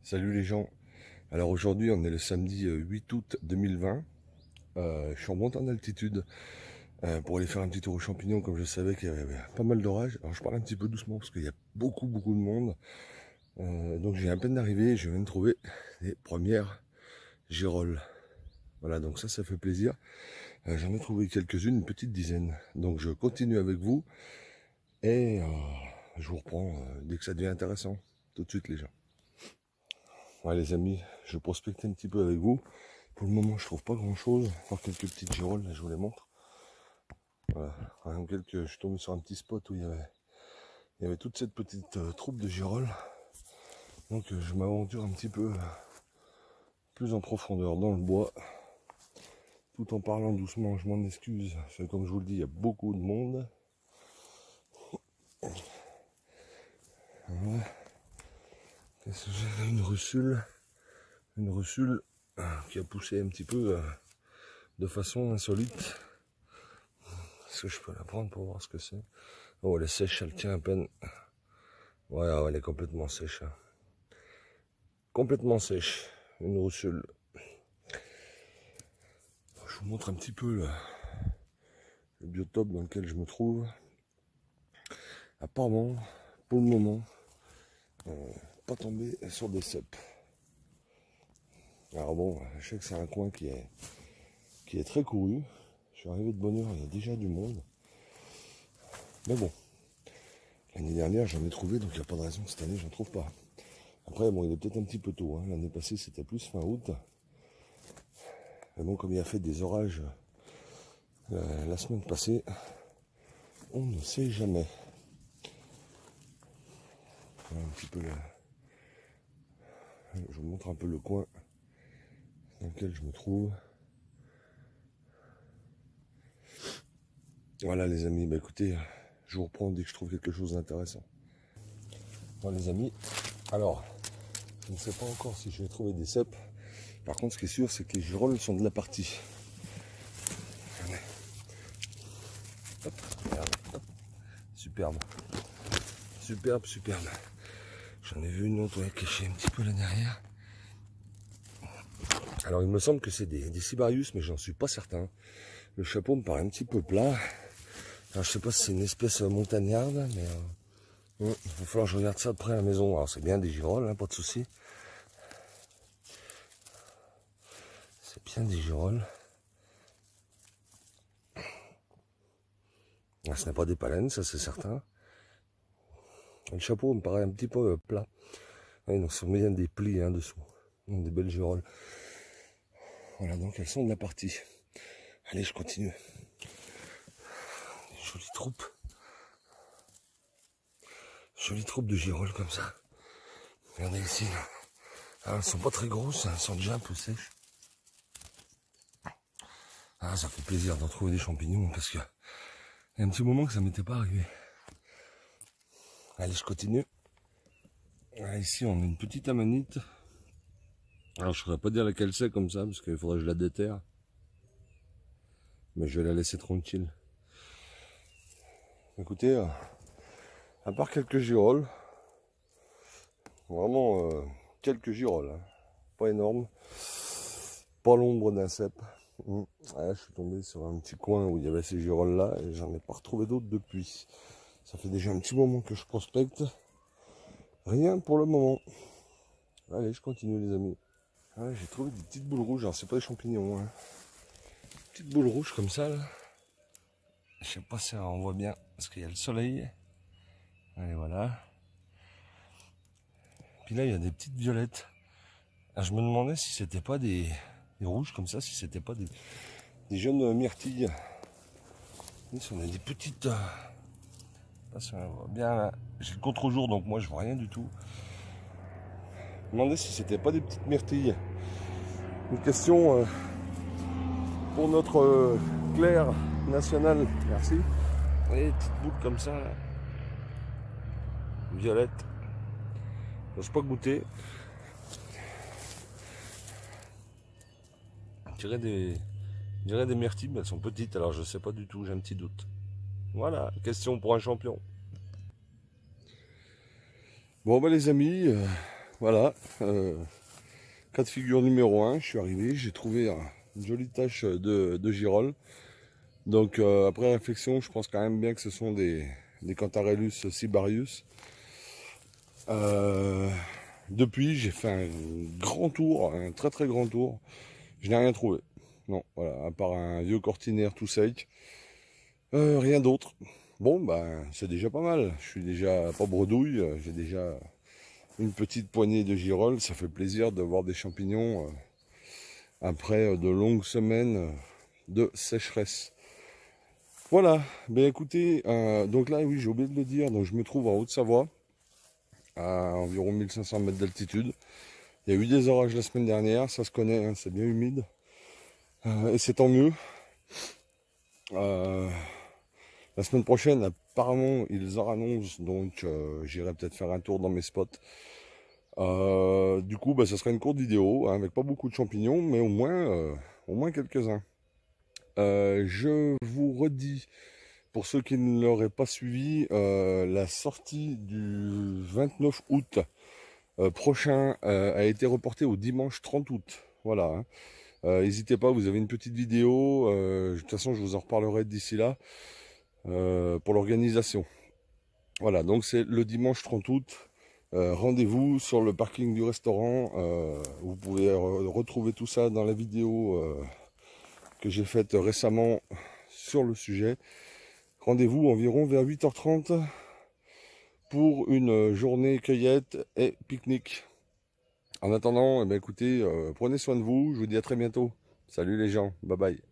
Salut les gens, alors aujourd'hui on est le samedi 8 août 2020, je suis en montée en altitude pour aller faire un petit tour aux champignons comme je savais qu'il y avait pas mal d'orage. Alors je parle un petit peu doucement parce qu'il y a beaucoup de monde, donc j'ai à peine d'arriver, je viens de trouver les premières girolles. Voilà, donc ça fait plaisir, j'en ai trouvé quelques-unes, une petite dizaine, donc je continue avec vous et je vous reprends dès que ça devient intéressant, tout de suite les gens. Ouais les amis, je prospecte un petit peu avec vous. Pour le moment je trouve pas grand chose, encore quelques petites girolles, là je vous les montre. Voilà, je suis tombé sur un petit spot où il y avait toute cette petite troupe de girolles. Donc je m'aventure un petit peu plus en profondeur dans le bois. Tout en parlant doucement, je m'en excuse, parce que comme je vous le dis, il y a beaucoup de monde. Voilà. Qu'est-ce que j'ai là? Une russule qui a poussé un petit peu de façon insolite. Est-ce que je peux la prendre pour voir ce que c'est? Oh, elle est sèche, elle tient à peine. Ouais, elle est complètement sèche. Hein. Complètement sèche, une russule. Je vous montre un petit peu le biotope dans lequel je me trouve. Apparemment, pour le moment, pas tombé sur des cèpes. Alors bon, je sais que c'est un coin qui est très couru. Je suis arrivé de bonne heure, il y a déjà du monde. Mais bon, l'année dernière j'en ai trouvé, donc il n'y a pas de raison que cette année j'en trouve pas. Après, bon, il est peut-être un petit peu tôt. Hein. L'année passée c'était plus fin août. Mais bon, comme il a fait des orages la semaine passée, on ne sait jamais. Voilà un petit peu là. Je vous montre un peu le coin dans lequel je me trouve. Voilà les amis, bah écoutez, je vous reprends dès que je trouve quelque chose d'intéressant. Bon les amis, alors, je ne sais pas encore si je vais trouver des cèpes. Par contre, ce qui est sûr, c'est que les girolles sont de la partie. Hop, regarde, hop. Superbe. Superbe. J'en ai vu une autre cachée un petit peu là derrière. Alors il me semble que c'est des Cibarius, mais j'en suis pas certain. Le chapeau me paraît un petit peu plat. Alors je sais pas si c'est une espèce montagnarde, mais il va falloir que je regarde ça de près à la maison. Alors c'est bien des girolles, hein, pas de souci. C'est bien des girolles. Ah, ce n'est pas des palaines, ça c'est certain. Le chapeau me paraît un petit peu plat. Ouais, donc c'est bien des plis hein, dessous. Donc, des belles girolles. Voilà, donc elles sont de la partie. Allez, je continue. Des jolies troupes. Jolies troupes de girolles comme ça. Regardez ici. Là. Ah, elles sont pas très grosses, elles sont déjà un peu sèches. Ah, ça fait plaisir d'en trouver des champignons parce que il y a un petit moment que ça m'était pas arrivé. Allez, je continue. Ah, ici, on a une petite amanite. Alors, je ne saurais pas dire laquelle c'est comme ça, parce qu'il faudrait que je la déterre. Mais je vais la laisser tranquille. Écoutez, à part quelques girolles, vraiment quelques girolles, hein, pas énormes, pas l'ombre d'un cèpe. Ah, je suis tombé sur un petit coin où il y avait ces girolles là et j'en ai pas retrouvé d'autres depuis. Ça fait déjà un petit moment que je prospecte. Rien pour le moment. Allez, je continue les amis. Ah, j'ai trouvé des petites boules rouges, alors c'est pas des champignons. Hein. Petites boules rouges comme ça là. Je sais pas si on voit bien parce qu'il y a le soleil. Allez voilà. Puis là il y a des petites violettes. Alors, je me demandais si c'était pas des rouges comme ça, si c'était pas des jeunes myrtilles. Ici on a des petites. Parce qu'on voit bien là. J'ai le contre-jour donc moi je vois rien du tout. Je me demandais si c'était pas des petites myrtilles. Une question pour notre Claire nationale. Merci. Vous voyez, des petites boules comme ça. Là. Violette. Je n'ose pas goûter. Je dirais des Je dirais des myrtilles, mais elles sont petites, alors je sais pas du tout, j'ai un petit doute. Voilà, question pour un champion. Bon bah les amis, voilà, cas de figure numéro 1, je suis arrivé, j'ai trouvé une jolie tache de girolles. Donc après réflexion, je pense quand même bien que ce sont des Cantarellus cibarius. Depuis, j'ai fait un grand tour, un très très grand tour. Je n'ai rien trouvé. Non, voilà, à part un vieux cortinaire tout sec. Rien d'autre. Bon, ben, c'est déjà pas mal. Je suis déjà pas bredouille. J'ai déjà une petite poignée de girolles. Ça fait plaisir de voir des champignons après de longues semaines de sécheresse. Voilà. Ben écoutez, donc là, oui, j'ai oublié de le dire. Donc je me trouve en Haute-Savoie, à environ 1500 mètres d'altitude. Il y a eu des orages la semaine dernière, ça se connaît, hein, c'est bien humide. Et c'est tant mieux. La semaine prochaine, apparemment, ils en annoncent, donc j'irai peut-être faire un tour dans mes spots. Du coup, bah, ça sera une courte vidéo, hein, avec pas beaucoup de champignons, mais au moins quelques-uns. Je vous redis, pour ceux qui ne l'auraient pas suivi, la sortie du 29 août prochain a été reportée au dimanche 30 août. Voilà. Hein. N'hésitez pas, vous avez une petite vidéo. De toute façon, je vous en reparlerai d'ici là pour l'organisation. Voilà, donc c'est le dimanche 30 août. Rendez-vous sur le parking du restaurant. Vous pouvez retrouver tout ça dans la vidéo que j'ai faite récemment sur le sujet. Rendez-vous environ vers 8h30 pour une journée cueillette et pique-nique. En attendant, eh bien, écoutez, prenez soin de vous. Je vous dis à très bientôt. Salut les gens. Bye bye.